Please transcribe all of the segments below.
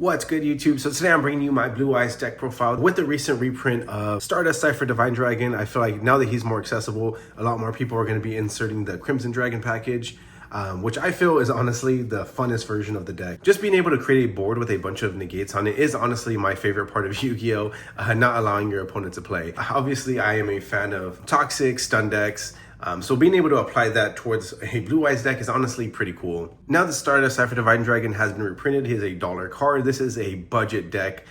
What's good, YouTube? So today I'm bringing you my Blue Eyes deck profile. With the recent reprint of Stardust Cypher Divine Dragon, I feel like now that he's more accessible, a lot more people are going to be inserting the Crimson Dragon package, which I feel is honestly the funnest version of the deck. Just being able to create a board with a bunch of negates on it is honestly my favorite part of Yu-Gi-Oh! Not allowing your opponent to play. Obviously, I am a fan of Toxic, Stun decks, so being able to apply that towards a Blue Eyes deck is honestly pretty cool. Now that Stardust Cypher Divine Dragon has been reprinted, he is a $1 card. This is a budget deck.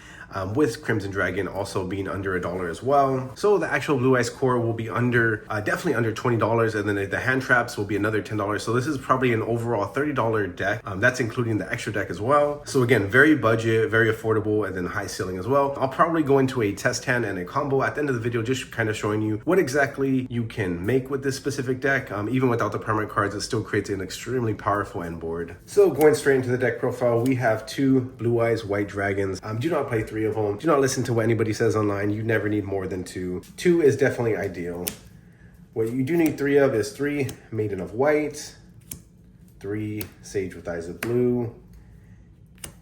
With Crimson Dragon also being under $1 as well. So the actual Blue Eyes core will be under, definitely under $20, and then the hand traps will be another $10. So this is probably an overall $30 deck. That's including the extra deck as well. So again, very budget, very affordable, and then high ceiling as well. I'll probably go into a test hand and a combo at the end of the video, just kind of showing you what exactly you can make with this specific deck. Even without the permanent cards, it still creates an extremely powerful end board. So going straight into the deck profile, we have two Blue Eyes White Dragons. Do not play three of them. Do not listen to what anybody says online. You never need more than two. Two is definitely ideal. What you do need three of is three Maiden of White, three Sage with Eyes of Blue,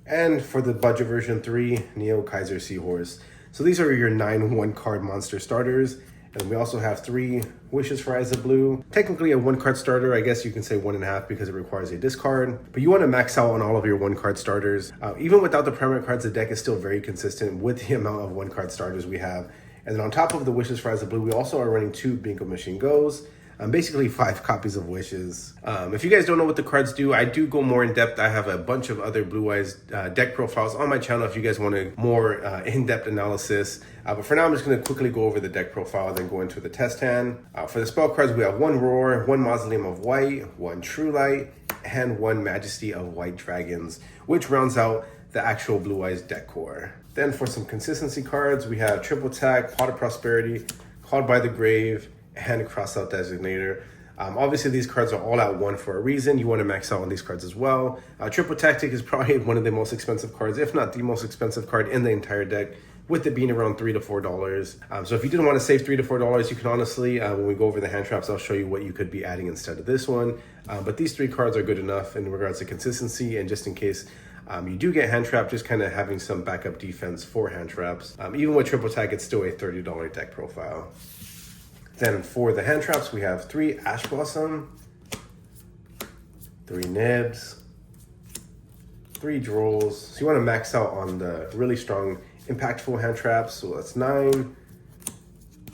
and for the budget version, three Neo Kaiser Seahorse. So these are your 9 1-card monster starters. And we also have three Wishes for Eyes of Blue. Technically a 1-card starter, I guess you can say 1.5 because it requires a discard. But you want to max out on all of your 1-card starters. Even without the permanent cards, the deck is still very consistent with the amount of 1-card starters we have. And then on top of the Wishes for Eyes of Blue, we also are running 2 Bingo Machine Goes. Basically 5 copies of Wishes. If you guys don't know what the cards do, I do go more in depth. I have a bunch of other Blue Eyes deck profiles on my channel if you guys want a more in-depth analysis. But for now, I'm just going to quickly go over the deck profile, then go into the test hand. For the spell cards, we have 1 Roar, 1 Mausoleum of White, 1 True Light, and 1 Majesty of White Dragons, which rounds out the actual Blue Eyes deck core. Then for some consistency cards, we have Triple Attack, Pot of Prosperity, Called by the Grave, and Crossout Designator. Obviously, these cards are all at 1 for a reason. You want to max out on these cards as well. Triple Tactic is probably one of the most expensive cards, if not the most expensive card in the entire deck, with it being around $3 to $4. So if you didn't want to save $3 to $4, you can honestly, when we go over the hand traps, I'll show you what you could be adding instead of this one. But these 3 cards are good enough in regards to consistency, and just in case you do get hand trapped, just kind of having some backup defense for hand traps. Even with Triple Attack, it's still a $30 deck profile. Then for the hand traps, we have 3 Ash Blossom, 3 Nibs, 3 Drolls. So you want to max out on the really strong, impactful hand traps. So that's 9,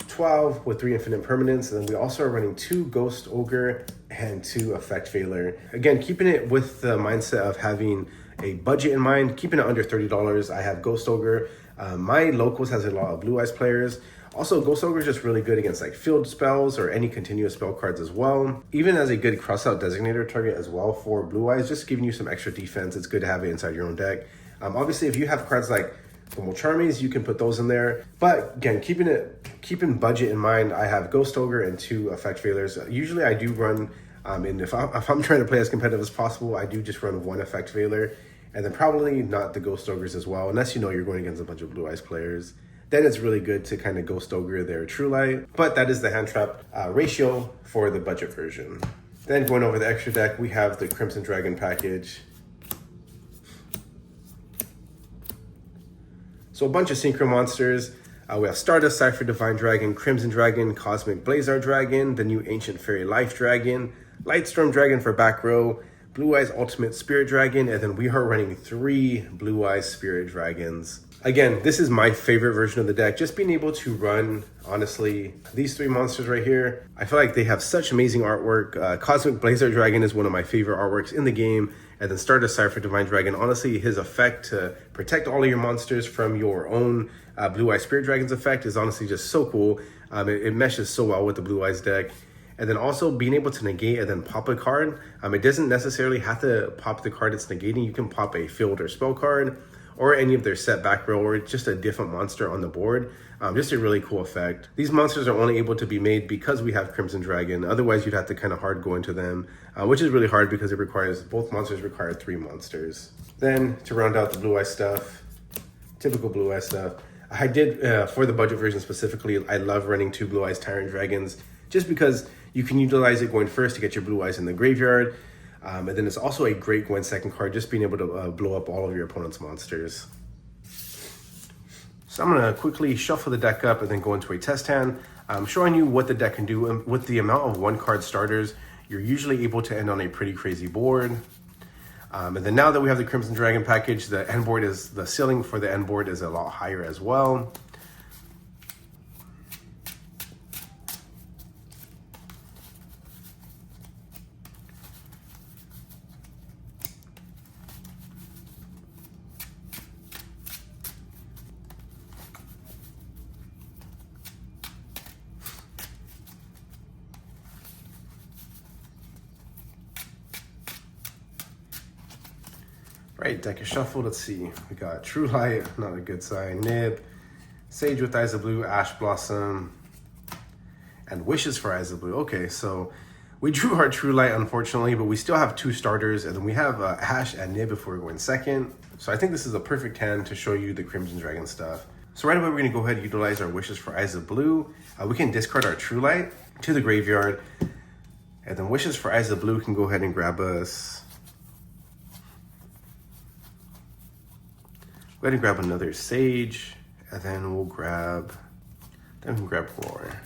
12 with 3 Infinite Permanents. And then we also are running 2 Ghost Ogre and 2 Effect Veiler. Again, keeping it with the mindset of having a budget in mind, keeping it under $30. I have Ghost Ogre. My locals has a lot of Blue Eyes players. Also, Ghost Ogre is just really good against like field spells or any continuous spell cards as well. Even as a good crossout designator target as well for Blue Eyes, just giving you some extra defense. It's good to have it inside your own deck. Obviously, if you have cards like Normal Charmies, you can put those in there. But again, keeping budget in mind, I have Ghost Ogre and 2 Effect Veilers. Usually I do run, and if I'm trying to play as competitive as possible, I do just run 1 Effect Veiler. And then probably not the Ghost Ogres as well, unless you know you're going against a bunch of Blue Eyes players. Then it's really good to kind of Ghost Ogre their True Light. But that is the hand trap ratio for the budget version. Then going over the extra deck, we have the Crimson Dragon package. So a bunch of Synchro monsters. We have Stardust Cypher Divine Dragon, Crimson Dragon, Cosmic Blazar Dragon, the new Ancient Fairy Life Dragon, Lightstorm Dragon for back row, Blue Eyes Ultimate Spirit Dragon, and then we are running 3 Blue Eyes Spirit Dragons. Again, this is my favorite version of the deck. Just being able to run, honestly, these 3 monsters right here. I feel like they have such amazing artwork. Cosmic Blazar Dragon is one of my favorite artworks in the game. And then Stardust Cypher Divine Dragon, honestly, his effect to protect all of your monsters from your own Blue Eyes Spirit Dragon's effect is honestly just so cool. It meshes so well with the Blue Eyes deck. And then also being able to negate and then pop a card. It doesn't necessarily have to pop the card it's negating. You can pop a field or spell card, or any of their set back row, or just a different monster on the board. Just a really cool effect. These monsters are only able to be made because we have Crimson Dragon. Otherwise, you'd have to kind of hard go into them, which is really hard because both monsters require 3 monsters. Then to round out the Blue Eye stuff, typical Blue Eye stuff, I did, for the budget version specifically, I love running 2 Blue Eyes Tyrant Dragons just because you can utilize it going first to get your Blue Eyes in the graveyard. And then it's also a great going second card, just being able to blow up all of your opponent's monsters. So I'm gonna quickly shuffle the deck up and then go into a test hand, showing you what the deck can do. And with the amount of 1-card starters, you're usually able to end on a pretty crazy board. And then now that we have the Crimson Dragon package, the ceiling for the end board is a lot higher as well. Right, deck is shuffled. Let's see. We got True Light, not a good sign. Nib, Sage with Eyes of Blue, Ash Blossom, and Wishes for Eyes of Blue. Okay, so we drew our True Light, unfortunately, but we still have 2 starters, and then we have Ash and Nib if we're going second. So I think this is a perfect hand to show you the Crimson Dragon stuff. So right away, we're going to go ahead and utilize our Wishes for Eyes of Blue. We can discard our True Light to the graveyard, and then Wishes for Eyes of Blue can go ahead and grab us. Go ahead and grab another Sage, and then we'll grab Roar.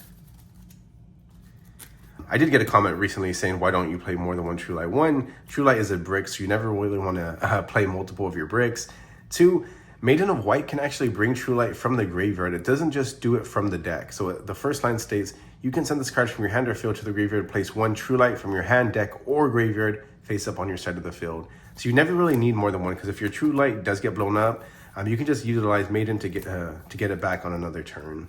I did get a comment recently saying, why don't you play more than 1 True Light? 1, True Light is a brick, so you never really want to play multiple of your bricks. 2, Maiden of White can actually bring True Light from the graveyard. It doesn't just do it from the deck. So the first line states, you can send this card from your hand or field to the graveyard, place 1 True Light from your hand, deck, or graveyard face up on your side of the field. So you never really need more than 1, because if your True Light does get blown up, you can just utilize Maiden to get it back on another turn.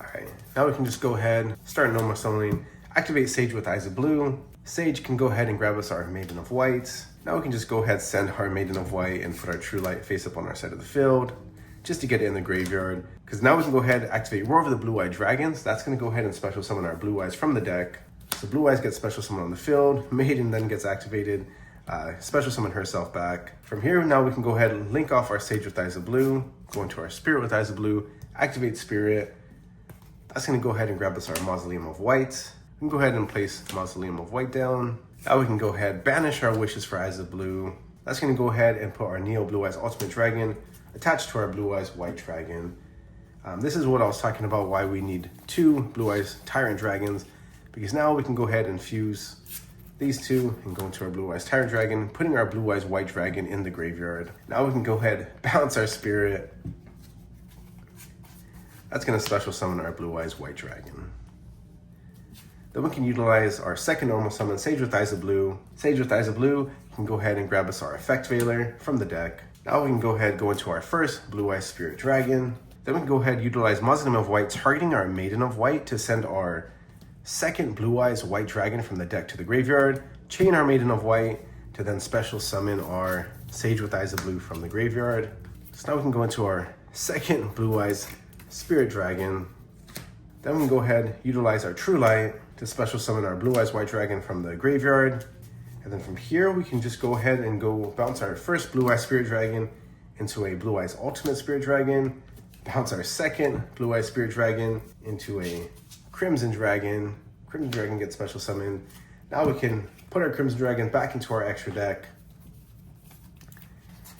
All right, now we can just go ahead, start normal summoning, activate Sage with Eyes of Blue. Sage can go ahead and grab us our Maiden of White. Now we can just go ahead, send our Maiden of White, and put our True Light face up on our side of the field, just to get it in the graveyard. Because now we can go ahead and activate Roar of the Blue-Eyed Dragons. That's going to go ahead and special summon our Blue Eyes from the deck. So Blue Eyes gets special summon on the field. Maiden then gets activated. Special summon herself back. From here, now we can go ahead and link off our Sage with Eyes of Blue, go into our Spirit with Eyes of Blue, activate Spirit. That's going to go ahead and grab us our Mausoleum of White. We can go ahead and place Mausoleum of White down. Now we can go ahead, banish our Wishes for Eyes of Blue. That's going to go ahead and put our Neo Blue Eyes Ultimate Dragon attached to our Blue Eyes White Dragon. This is what I was talking about, why we need 2 Blue Eyes Tyrant Dragons, because now we can go ahead and fuse these 2 and go into our Blue Eyes Tyrant Dragon, putting our Blue Eyes White Dragon in the graveyard. Now we can go ahead, bounce our Spirit. That's going to special summon our Blue Eyes White Dragon. Then we can utilize our second normal summon, Sage with Eyes of Blue. Sage with Eyes of Blue can go ahead and grab us our Effect Veiler from the deck. Now we can go ahead, go into our first Blue Eyes Spirit Dragon. Then we can go ahead, utilize Mausoleum of White, targeting our Maiden of White to send our second Blue Eyes White Dragon from the deck to the graveyard, chain our Maiden of White to then special summon our Sage with Eyes of Blue from the graveyard. So now we can go into our second Blue Eyes Spirit Dragon. Then we can go ahead, utilize our True Light to special summon our Blue Eyes White Dragon from the graveyard. And then from here, we can just go ahead and go bounce our first Blue Eyes Spirit Dragon into a Blue Eyes Ultimate Spirit Dragon, bounce our second Blue Eyes Spirit Dragon into a Crimson Dragon. Crimson Dragon gets special summoned. Now we can put our Crimson Dragon back into our extra deck.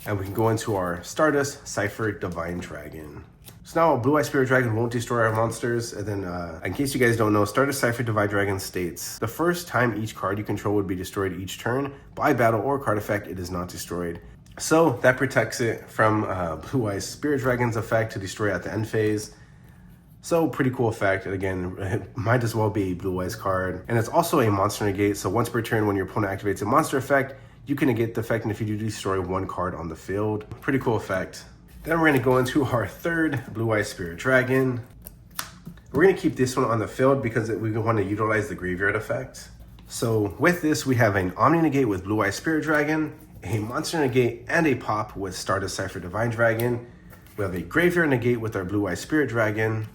And we can go into our Stardust Cypher Divine Dragon. So now Blue Eye Spirit Dragon won't destroy our monsters. And then in case you guys don't know, Stardust Cypher Divine Dragon states, the first time each card you control would be destroyed each turn, by battle or card effect, it is not destroyed. So that protects it from Blue Eye Spirit Dragon's effect to destroy at the end phase. So pretty cool effect. Again, it might as well be a Blue Eyes card. And it's also a monster negate. So once per turn when your opponent activates a monster effect, you can negate the effect, and if you do, destroy 1 card on the field. Pretty cool effect. Then we're gonna go into our third Blue Eyes Spirit Dragon. We're gonna keep this one on the field because we want to utilize the graveyard effect. So with this, we have an Omni Negate with Blue Eyes Spirit Dragon, a Monster Negate, and a pop with Stardust Cypher Divine Dragon. We have a Graveyard Negate with our Blue Eyes Spirit Dragon.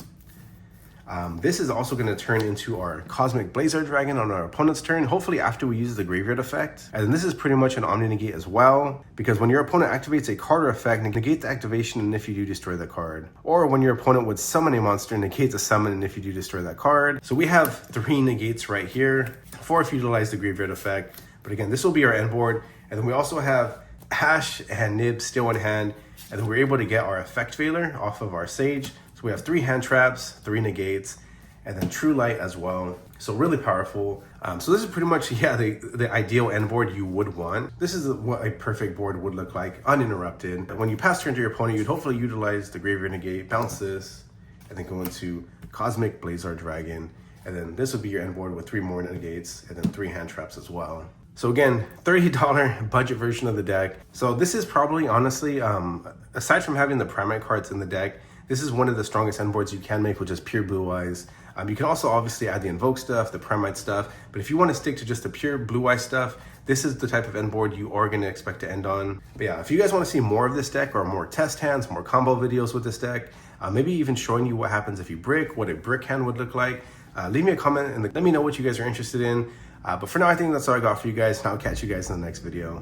This is also going to turn into our Cosmic Blazar Dragon on our opponent's turn, hopefully after we use the graveyard effect. And this is pretty much an Omni Negate as well, because when your opponent activates a card or effect, negate the activation, and if you do, destroy the card. Or when your opponent would summon a monster, negate the summon, and if you do, destroy that card. So we have 3 negates right here. 4 if you utilize the graveyard effect. But again, this will be our end board. And then we also have Hash and Nib still in hand. And then we're able to get our effect veiler off of our Sage. So we have 3 hand traps, 3 negates, and then True Light as well. So really powerful. So this is pretty much, yeah, the ideal end board you would want. This is what a perfect board would look like, uninterrupted. When you pass turn to your opponent, you'd hopefully utilize the Graveyard Negate, bounce this, and then go into Cosmic Blazar Dragon. And then this would be your end board with 3 more negates and then 3 hand traps as well. So again, $30 budget version of the deck. So this is probably, honestly, aside from having the Primite cards in the deck, this is one of the strongest end boards you can make with just pure Blue Eyes. You can also obviously add the Invoke stuff, the Primite stuff, but if you want to stick to just the pure Blue Eye stuff, this is the type of end board you are going to expect to end on. But yeah, if you guys want to see more of this deck or more test hands, more combo videos with this deck, maybe even showing you what happens if you brick, what a brick hand would look like, leave me a comment and let me know what you guys are interested in. But for now, I think that's all I got for you guys, and I'll catch you guys in the next video.